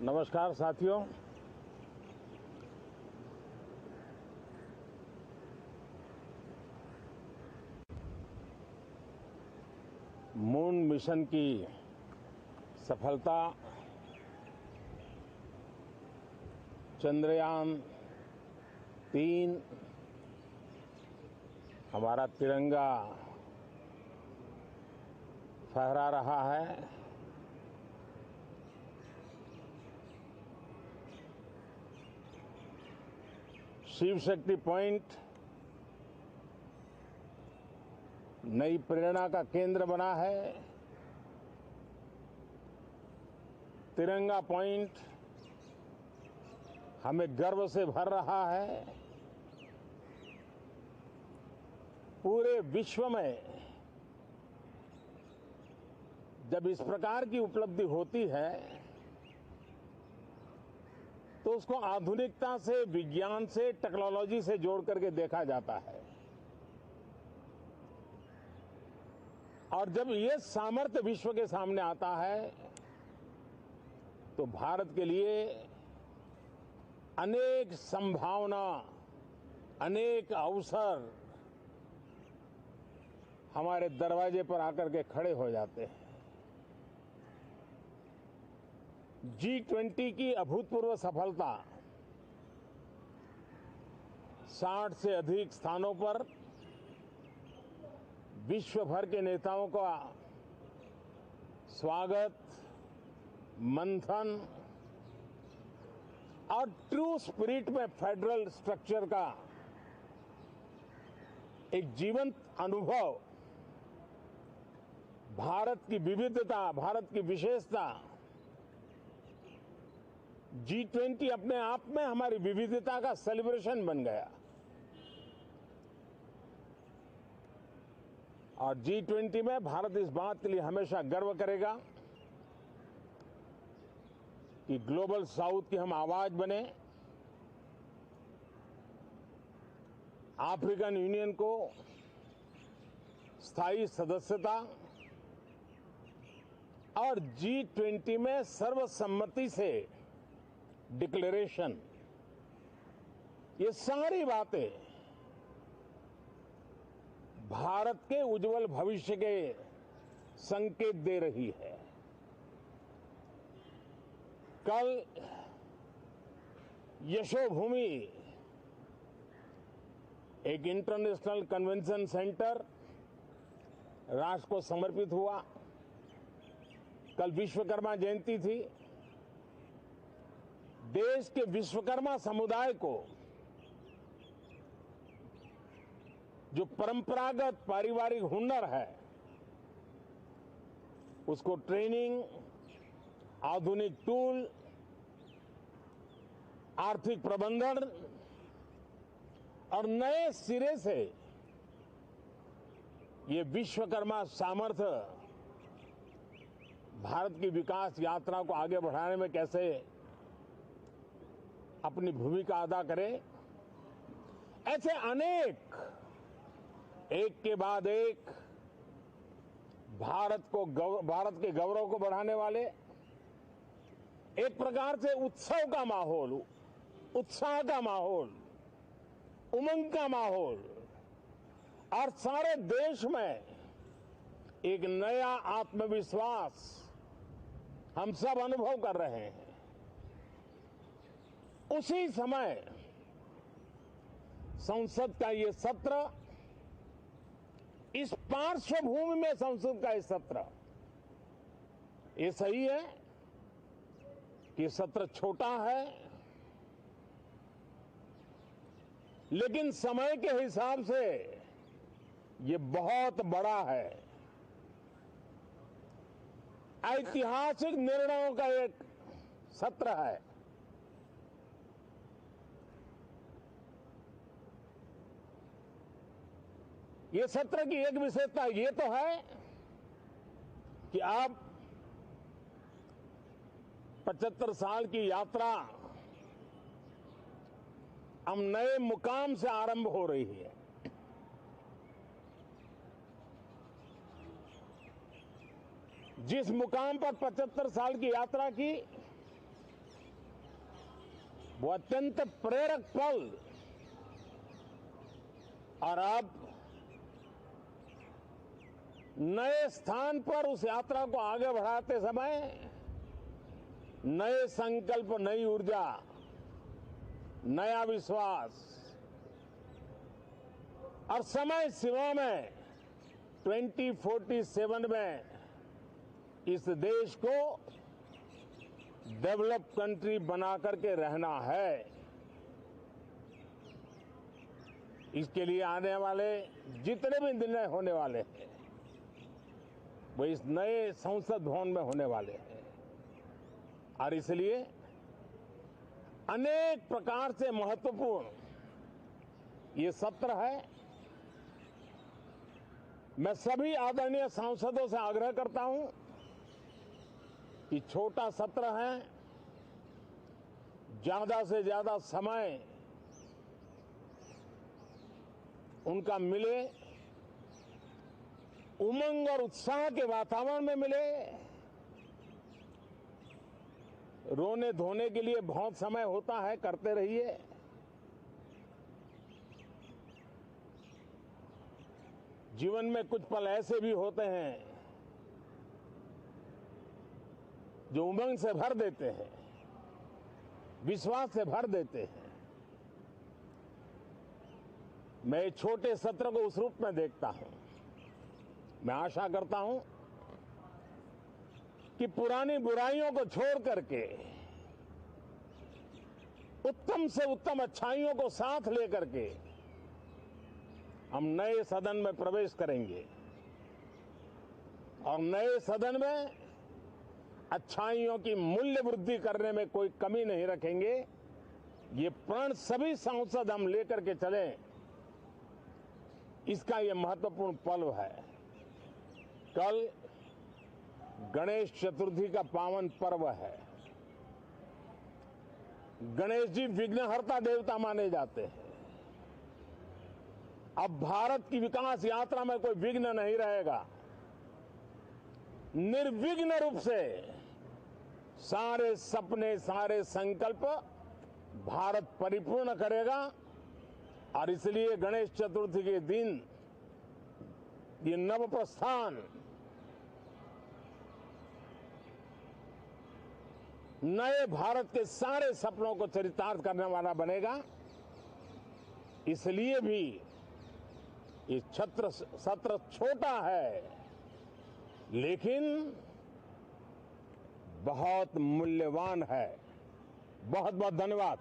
नमस्कार साथियों। Moon mission की सफलता, चंद्रयान 3 हमारा तिरंगा फहरा रहा है। शिव शक्ति पॉइंट नई प्रेरणा का केंद्र बना है। तिरंगा पॉइंट हमें गर्व से भर रहा है। पूरे विश्व में जब इस प्रकार की उपलब्धि होती है तो उसको आधुनिकता से, विज्ञान से, टेक्नोलॉजी से जोड़ करके देखा जाता है। और जब ये सामर्थ्य विश्व के सामने आता है तो भारत के लिए अनेक संभावना, अनेक अवसर हमारे दरवाजे पर आकर के खड़े हो जाते हैं। G20 की अभूतपूर्व सफलता, 60 से अधिक स्थानों पर विश्व भर के नेताओं का स्वागत, मंथन और ट्रू स्पिरिट में फेडरल स्ट्रक्चर का एक जीवंत अनुभव, भारत की विविधता, भारत की विशेषता। G20 अपने आप में हमारी विविधता का सेलिब्रेशन बन गया। और G20 में भारत इस बात के लिए हमेशा गर्व करेगा कि ग्लोबल साउथ की हम आवाज बने। अफ्रीकन यूनियन को स्थायी सदस्यता और G20 में सर्वसम्मति से डिक्लेरेशन, ये सारी बातें भारत के उज्जवल भविष्य के संकेत दे रही है। कल यशोभूमि एक इंटरनेशनल कन्वेंशन सेंटर राष्ट्र को समर्पित हुआ। कल विश्वकर्मा जयंती थी। देश के विश्वकर्मा समुदाय को जो परंपरागत पारिवारिक हुनर है उसको ट्रेनिंग, आधुनिक टूल, आर्थिक प्रबंधन और नए सिरे से ये विश्वकर्मा सामर्थ्य भारत की विकास यात्रा को आगे बढ़ाने में कैसे अपनी भूमिका अदा करे। ऐसे अनेक, एक के बाद एक भारत के गौरव को बढ़ाने वाले, एक प्रकार से उत्सव का माहौल, उत्साह का माहौल, उमंग का माहौल और सारे देश में एक नया आत्मविश्वास हम सब अनुभव कर रहे हैं। उसी समय संसद का ये सत्र, इस पार्श्वभूमि में संसद का ये सत्र, ये सही है कि सत्र छोटा है, लेकिन समय के हिसाब से ये बहुत बड़ा है। ऐतिहासिक निर्णयों का एक सत्र है। ये सत्र की एक विशेषता ये तो है कि अब 75 साल की यात्रा हम नए मुकाम से आरंभ हो रही है। जिस मुकाम पर 75 साल की यात्रा की, वो अत्यंत प्रेरक पल और अब नए स्थान पर उस यात्रा को आगे बढ़ाते समय नए संकल्प, नई ऊर्जा, नया विश्वास और समय सीमा में 2047 में इस देश को डेवलप कंट्री बना करके रहना है। इसके लिए आने वाले जितने भी निर्णय होने वाले हैं वो इस नए संसद भवन में होने वाले हैं और इसलिए अनेक प्रकार से महत्वपूर्ण ये सत्र है। मैं सभी आदरणीय सांसदों से आग्रह करता हूं कि छोटा सत्र है, ज्यादा से ज्यादा समय उनका मिले, उमंग और उत्साह के वातावरण में मिले। रोने धोने के लिए बहुत समय होता है, करते रहिए। जीवन में कुछ पल ऐसे भी होते हैं जो उमंग से भर देते हैं, विश्वास से भर देते हैं। मैं छोटे सत्र को उस रूप में देखता हूं। मैं आशा करता हूं कि पुरानी बुराइयों को छोड़ करके उत्तम से उत्तम अच्छाइयों को साथ लेकर के हम नए सदन में प्रवेश करेंगे और नए सदन में अच्छाइयों की मूल्य वृद्धि करने में कोई कमी नहीं रखेंगे। ये प्रण सभी सांसद हम लेकर के चले, इसका ये महत्वपूर्ण पल है। कल गणेश चतुर्थी का पावन पर्व है। गणेश जी विघ्नहर्ता देवता माने जाते हैं। अब भारत की विकास यात्रा में कोई विघ्न नहीं रहेगा। निर्विघ्न रूप से सारे सपने, सारे संकल्प भारत परिपूर्ण करेगा और इसलिए गणेश चतुर्थी के दिन ये नव प्रस्थान नए भारत के सारे सपनों को चरितार्थ करने वाला बनेगा। इसलिए भी ये सत्र छोटा है लेकिन बहुत मूल्यवान है। बहुत बहुत धन्यवाद।